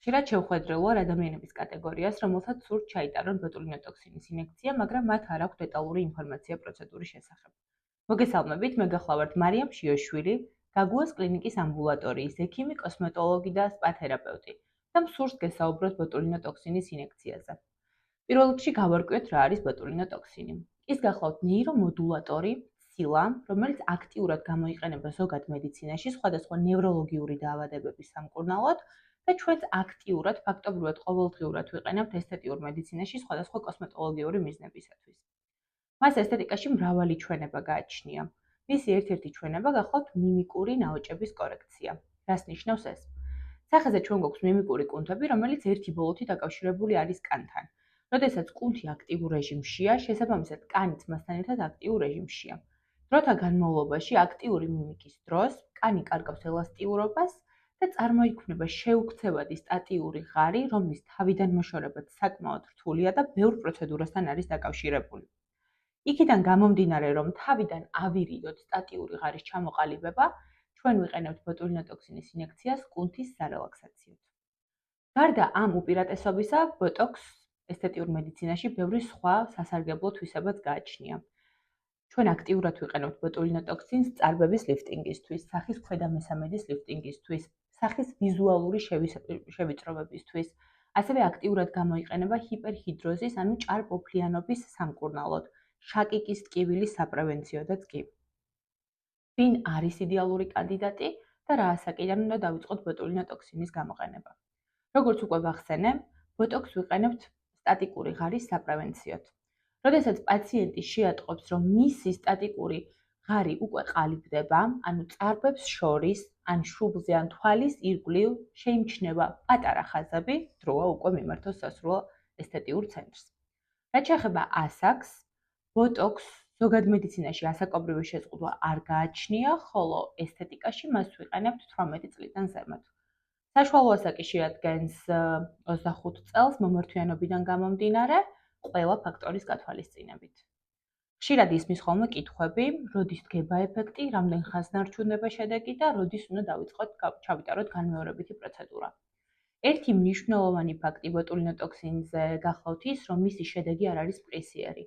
ხშირად შევხვედრილოა ადამიანების კატეგორიას, რომელთაც სურთ ჩაიტარონ ბოტულინოტოქსინის ინექცია, მაგრამ მათ არ აქვს დეტალური ინფორმაცია პროცედურის შესახებ. მოგესალმებით, მე გახლავართ მარიამ შიოშვილი, გაგუას კლინიკის ამბულატორიის ექიმი, კოსმეტოლოგი და სპა თერაპევტი და მსურს გესაუბროთ ბოტულინოტოქსინის ინექციაზე. პირველ რიგში გავარკვიოთ რა არის ბოტულინოტოქსინი. ის გახლავთ ნეირომოდულატორი, სილა, რომელიც აქტიურად გამოიყენება ზოგად მედიცინაში სხვადასხვა ნევროლოგიური დაავადებების სამკურნალოდ და ჩვენც აქტიურად, ფაქტობრივად ყოველდღიურად ვიყენებთ ესთეტიურ მედიცინაში სხვადასხვა კოსმეტოლოგიური მიზნებისათვის. მას ესთეტიკაში მრავალი ჩვენება გააჩნია. მისი ერთ-ერთი ჩვენება გახლავთ მიმიკური ნაოჭების კორექცია. რას ნიშნავს ეს? სახეზე ჩვენ გვაქვს მიმიკური კუნთები, რომელიც ერთი ბოლოთი დაკავშირებული არის კანთან. როდესაც კუნთი აქტიურ რეჟიმშია, შესაბამისად კანიც მასთან ერთად აქტიურ რეჟიმშია. დროთა განმავლობაში აქტიური მიმიკის დროს კანი კარგავს ელასტიურობას და წარმოიქმნება შეუქცევადი სტატიური ღარი, რომლის თავიდან მოშორებაც საკმაოდ რთულია და ბევრ პროცედურასთან არის დაკავშირებული. იქიდან გამომდინარე, რომ თავიდან ავირიდოთ სტატიური ღარის ჩამოყალიბება, ჩვენ ვიყენებთ ბოტულინოტოქსინის ინექციას კუნთის სარელაქსაციოდ. გარდა ამ უპირატესობისა, ბოტოქს ესთეტიურ მედიცინაში ბევრი სხვა სასარგებლო თვისებაც გააჩნია. ჩვენ აქტიურად ვიყენებთ ბოტულინოტოქსინს წარბების ლიფტინგისთვის, სახის ქვედამესამედის ლიფტინგისთვის, სახის ვიზუალური შევიწროვებისთვის, ასევე აქტიურად გამოიყენება ჰიპერჰიდროზის, ანუ ჭარბოფლიანობის სამკურნალოდ, შაკიკის ტკივილის საპრევენციოდაც კი. ვინ არის იდეალური კანდიდატი და რა ასაკიდან უნდა დავიწყოთ ბოტულინოტოქსინის გამოყენება? როგორც უკვე ვახსენე, ბოტოქს ვიყენებთ სტატიკური ღარის საპრევენციოდ. როდესაც პაციენტი შეატყობს, რომ მისი სტატიკური ღარი უკვე ყალიბდება, ანუ წარბებს შორის, ან შუბლზე, ან თვალის ირგვლივ შეიმჩნევა პატარა ხაზები, დროა უკვე მიმართოს სასურველ ესთეტიურ ცენტრს. რაც შეეხება ასაკს, ბოტოქს ზოგად მედიცინაში ასაკობრივი შეზღუდვა არ გააჩნია, ხოლო ესთეტიკაში მას ვიყენებთ 18 წლიდან ზემოთ. საშუალო ასაკი შეადგენს 25 წელს მომართვიანობიდან გამომდინარე, ყველა ფაქტორის გათვალისწინებით. ხშირად ისმის ხოლმე კითხვები, როდის დგება ეფექტი, რამდენ ხანს ნარჩუნდება შედეგი და როდის უნდა ჩავიტაროთ განმეორებითი პროცედურა. ერთი მნიშვნელოვანი ფაქტი ბოტულინოტოქსინზე გახლავთ ის, რომ მისი შედეგი არ არის მყისიერი.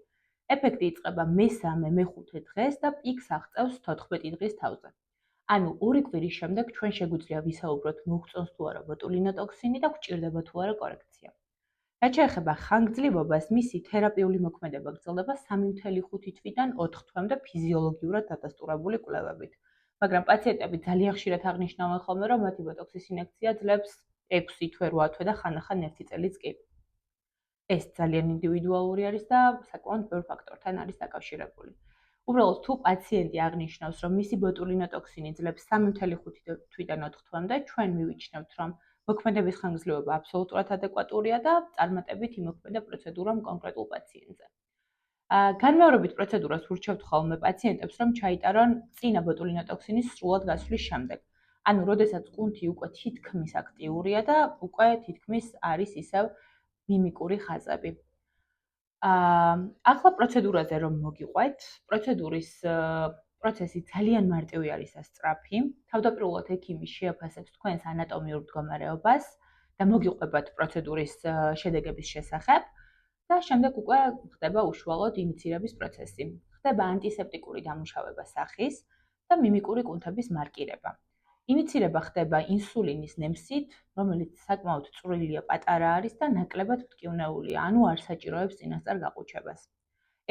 ეფექტი იწყება მესამე, მეხუთე დღეს და პიკს აღწევს 14 დღის თავზე. ანუ 2 კვირის შემდეგ ჩვენ შეგვიძლია ვისაუბროთ, მოგწონს თუ არა ბოტულინოტოქსინი და გვჭირდება თუ არა კორექცია. რაც შეეხება ხანგრძლივობას, მისი თერაპიული მოქმედება გრძელდება 3.5 თვიდან 4 თვემდე ფიზიოლოგიურად დადასტურებული კვლევებით. მაგრამ პაციენტები ძალიან ხშირად აღნიშნავენ ხოლმე, რომ მათი ბოტოქსის ინექცია ძლებს 6 თვე, 8 თვე და ხანდახან 1 წელიც კი. ეს ძალიან ინდივიდუალური არის და საკმაოდ ბევრ ფაქტორთან არის დაკავშირებული. უბრალოდ თუ პაციენტი აღნიშნავს, რომ მისი ბოტულინოტოქსინი ძლებს 3.5 თვიდან 4 თვემდე, ჩვენ მივიჩნევთ, რომ მოქმედების ხანგრძლივობა აბსოლუტურად ადეკვატურია და წარმატებით იმოქმედა პროცედურამ კონკრეტულ პაციენტზე. განმეორებით პროცედურას ურჩევთ ხოლმე პაციენტებს, რომ ჩაიტარონ წინა ბოტულინოტოქსინის სრულად გასვლის შემდეგ. ანუ, როდესაც კუნთი უკვე თითქმის აქტიურია და უკვე თითქმის არის ისევ მიმიკური ხაზები. ახლა პროცედურაზე რომ მოგიყვეთ, პროცედურის პროცესი ძალიან მარტივი არის და სწრაფი. თავდაპირველად ექიმი შეაფასებს თქვენს ანატომიურ მდგომარეობას და მოგიყვებათ პროცედურის შედეგების შესახებ და შემდეგ უკვე ხდება უშუალოდ ინიციირების პროცესი. ხდება ანტისეპტიკური დამუშავება სახის და მიმიკური კუნთების მარკირება. ინიციირება ხდება ინსულინის ნემსით, რომელიც საკმაოდ წვრილია, პატარა არის და ნაკლებად მტკივნეულია, ანუ არ საჭიროებს წინასწარ გაყუჩებას.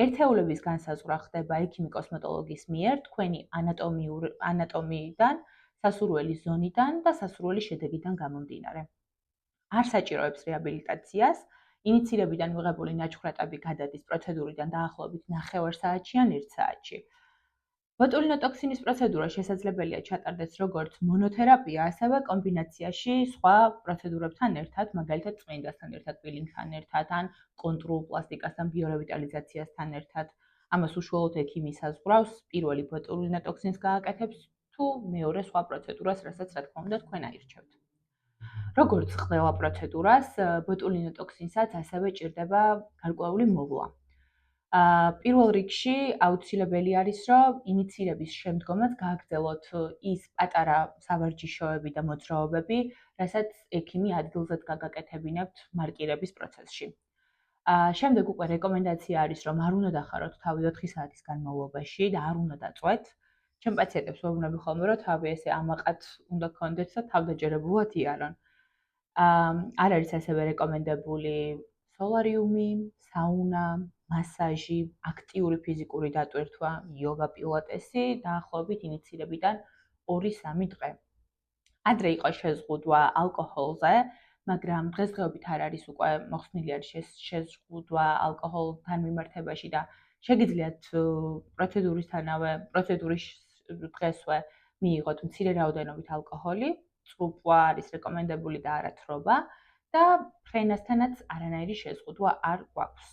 ერთეულების განსაზღვრა ხდება ექიმი კოსმეტოლოგის მიერ თქვენი ანატომიიდან, სასურველი ზონიდან და სასურველი შედეგიდან გამომდინარე. არ საჭიროებს რეაბილიტაციას, ინიციირებიდან მიღებული ნაჩხრატები გადადის პროცედურიდან დაახლოებით 9 საათში ან 1 საათში. ბოტულინოტოქსინის პროცედურა შესაძლებელია ჩატარდეს როგორც მონოთერაპია, ასევე კომბინაციაში სხვა პროცედურებთან ერთად, მაგალითად წმინდასთან ერთად, პილინგთან ერთად, ან კონტურულ პლასტიკასთან, ბიორევიტალიზაციასთან ერთად. ამას უშუალოდ ექიმი საზღვრავს, პირველი ბოტულინოტოქსინს გააკეთებს თუ მეორე სხვა პროცედურას, რასაც რა თქმა უნდა თქვენ აირჩევთ. როგორც ყველა პროცედურას, ბოტულინოტოქსინსაც ასევე ჭირდება გარკვეული მოვლა. პირველ რიგში აუცილებელი არის, რომ ინიციირების შემდგომაც გააგრძელოთ ის პატარა სავარჯიშოები და მოძრაობები, რასაც ექიმი ადგილზეც გაგაკეთებინებთ მარკირების პროცესში. შემდეგ უკვე რეკომენდაცია არის, რომ არ უნდა დახაროთ თავი 4 საათის განმავლობაში და არ უნდა დაწვეთ. ჩემ პაციენტებს ვეუბნები ხოლმე, რომ თავი ესე ამაყად უნდა გქონდეთ და თავდაჯერებულად იარონ. არ არის ასევე რეკომენდებული სოლარიუმი, საუნა, მასაჟი, აქტიური ფიზიკური დატვირთვა, იოგა, პილატესი დაახლოებით ინიციირებიდან 2-3 დღე. ადრე იყო შეზღუდვა ალკოჰოლზე, მაგრამ დღესდღეობით არ არის უკვე მოხსნილი არის შეზღუდვა ალკოჰოლთან მიმართებაში და შეგიძლიათ პროცედურის დღესვე მიიღოთ მცირე რაოდენობით ალკოჰოლი, წრუპვა არის რეკომენდებული და არა თრობა და ფრენასთანაც არანაირი შეზღუდვა არ გვაქვს.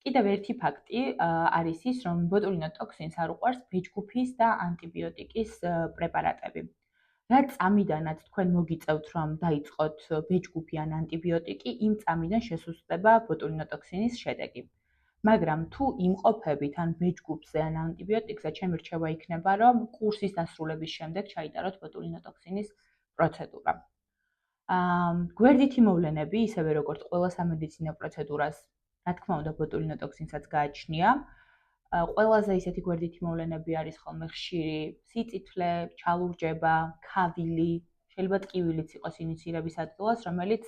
კიდევ ერთი ფაქტი არის ის, რომ ბოტულინო ტოქსინს არ უყვარს ბეჯგუფის და ანტიბიოტიკის პრეპარატები. რაც წამიდანაც თქვენ მოგიწევთ, რომ დაიწყოთ ბეჯგუფი ან ანტიბიოტიკი, იმ წამიდან შესუსტდება ბოტულინო ტოქსინის შედეგი. მაგრამ თუ იმყოფებით ან ბეჯგუფზე ან ანტიბიოტიკზე, ჩემი რჩევა იქნება, რომ კურსის დასრულების შემდეგ ჩაიტაროთ ბოტულინო ტოქსინის პროცედურა. გვერდითი მოვლენები, ისევე როგორც ყველა სამედიცინო პროცედურას, რა თქმა უნდა, ბოტულინო ტოქსინსაც გააჩნია. ყველაზე ისეთი გვერდითი მოვლენები არის ხოლმე ხშირი სიწითლე, ჩალურჯება, ქავილი, შეიძლება ტკივილიც იყოს ინიციირების ადგილას, რომელიც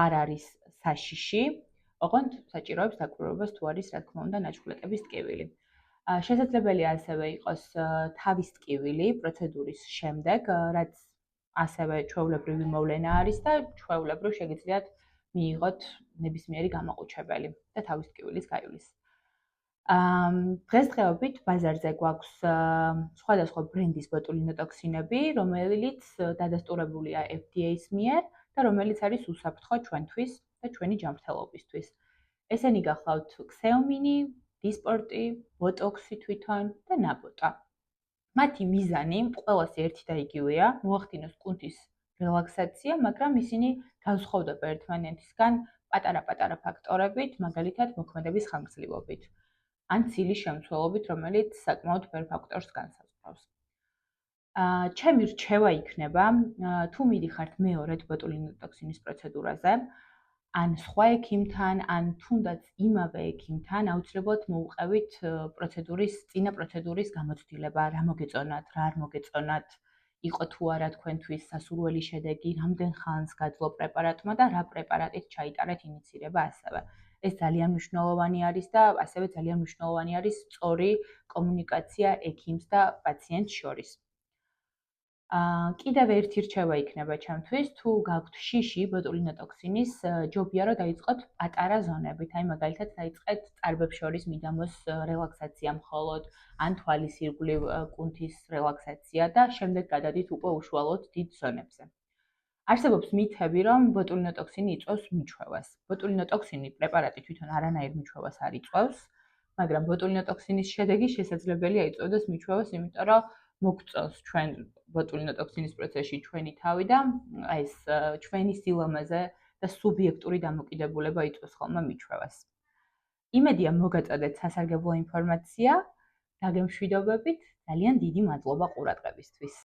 არ არის საშიში, ოღონდ საჭიროებს დაკვირვებას თუ არის, რა თქმა უნდა, ნაჩვენების ტკივილი. შესაძლებელია ასევე იყოს თავის ტკივილი პროცედურის შემდეგ, რაც ასევე ჩვეულებრივი მოვლენა არის და ჩვეულებრივ შეგიძლიათ მიიღოთ ნებისმიერი გამაყუჩებელი და თავის ტკივილის გაივლის. დღესდღეობით ბაზარზე გვაქვს სხვადასხვა ბრენდის ბოტულინო ტოქსინები, რომელიც დადასტურებულია FDA-ს მიერ და რომელიც არის უსაფრთხო ჩვენთვის და ჩვენი ჯანმრთელობისთვის. ესენი გახლავთ ქსეომინი, დისპორტი, ბოტოქსი თვითონ და ნაბოტა. მათი მიზანი ყველას ერთი და იგივეა, მოახდინოს კუნთის რელაქსაცია, მაგრამ ისინი განსხვავდება ერთმანეთისგან პატარა-პატარა ფაქტორებით, მაგალითად მოქმედების ხანგრძლივობით. ან ცილის შემცველობით, რომელიც საკმაოდ ბევრ ფაქტორს განსაზღვრავს. ჩემი რჩევა იქნება, თუ მიდიხართ მეორედ ბოტულინო ტოქსინის პროცედურაზე, ან სხვა ექიმთან, ან თუნდაც იმავე ექიმთან, აუცილებლად მოუყევით წინა პროცედურის გამოცდილება, რა მოგეწონათ, რა არ მოგეწონათ, იყო თუ არა თქვენთვის სასურველი შედეგი, რამდენ ხანს გაძლო პრეპარატმა და რა პრეპარატით ჩაიტარეთ ინიციირება ასევე. ეს ძალიან მნიშვნელოვანი არის და ასევე ძალიან მნიშვნელოვანი არის სწორი კომუნიკაცია ექიმს და პაციენტს შორის. კიდევ ერთი რჩევა იქნება ჩემთვის, თუ გაქვთ შიში ბოტულინო ტოქსინის, ჯობია რომ დაიწყოთ პატარა ზონებით, აი მაგალითად დაიწყეთ წარბებს შორის მიდამოს რელაქსაცია მხოლოდ, ან თვალის ირგვლივ კუნთის რელაქსაცია და შემდეგ გადადით უკვე უშუალოდ დიდ ზონებზე. არსებობს მითები, რომ ბოტულინო ტოქსინი იწვევს მიჩვევას. ბოტულინო ტოქსინი პრეპარატი თვითონ არანაირ მიჩვევას არ იწვევს, მაგრამ ბოტულინო ტოქსინის შედეგი შესაძლებელია იწვევდეს მიჩვევას, იმიტომ რომ მოგწონს ჩვენ ბოტულინო ტოქსინის პროცესში ჩვენი თავი და ეს ჩვენი სილამაზე და სუბიექტური დამოკიდებულება იწვევს ხოლმე მიჩვევას. იმედია მოგაწოდეთ სასარგებლო ინფორმაცია, დაგემშვიდობებით, ძალიან დიდი მადლობა ყურადღებისთვის.